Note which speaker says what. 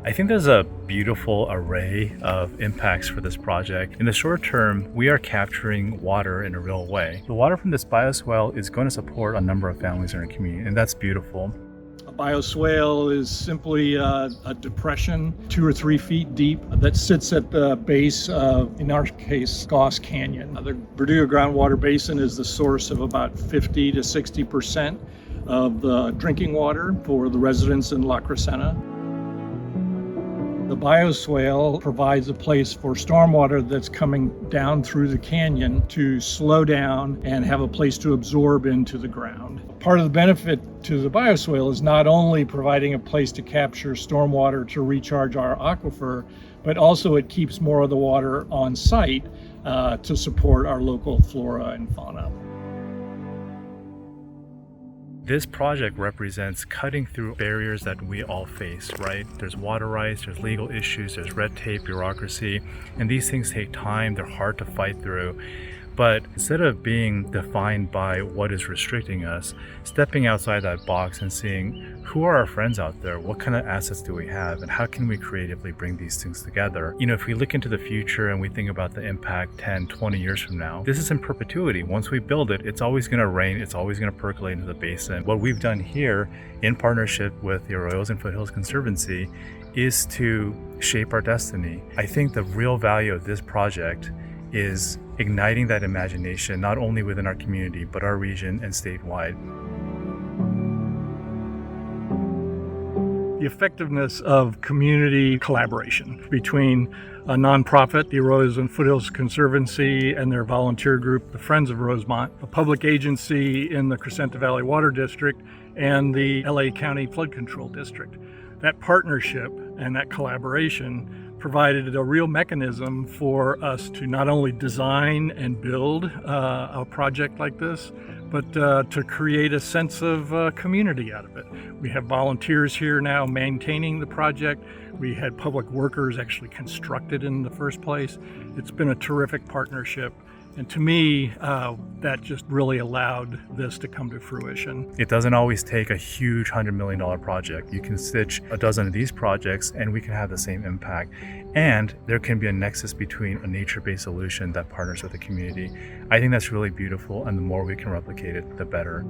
Speaker 1: I think there's a beautiful array of impacts for this project. In the short term, we are capturing water in a real way. The water from this bioswale is going to support a number of families in our community, and that's beautiful.
Speaker 2: A bioswale is simply a depression 2 or 3 feet deep that sits at the base of, in our case, Goss Canyon. The Verdugo groundwater basin is the source of about 50 to 60% of the drinking water for the residents in La Crescenta. The bioswale provides a place for stormwater that's coming down through the canyon to slow down and have a place to absorb into the ground. Part of the benefit to the bioswale is not only providing a place to capture stormwater to recharge our aquifer, but also it keeps more of the water on site to support our local flora and fauna.
Speaker 1: This project represents cutting through barriers that we all face, right? There's water rights, there's legal issues, there's red tape, bureaucracy, and these things take time, they're hard to fight through. But instead of being defined by what is restricting us, stepping outside that box and seeing who are our friends out there, what kind of assets do we have, and how can we creatively bring these things together? You know, if we look into the future and we think about the impact 10, 20 years from now, this is in perpetuity. Once we build it, it's always going to rain, it's always going to percolate into the basin. What we've done here in partnership with the Arroyos and Foothills Conservancy is to shape our destiny. I think the real value of this project is igniting that imagination, not only within our community, but our region and statewide.
Speaker 2: The effectiveness of community collaboration between a nonprofit, the Arroyos and Foothills Conservancy, and their volunteer group, the Friends of Rosemont, a public agency in the Crescenta Valley Water District, and the LA County Flood Control District. That partnership and that collaboration provided a real mechanism for us to not only design and build a project like this, but to create a sense of community out of it. We have volunteers here now maintaining the project. We had public workers actually construct it in the first place. It's been a terrific partnership. And to me, that just really allowed this to come to fruition.
Speaker 1: It doesn't always take a huge $100 million project. You can stitch a dozen of these projects and we can have the same impact. And there can be a nexus between a nature-based solution that partners with the community. I think that's really beautiful, and the more we can replicate it, the better.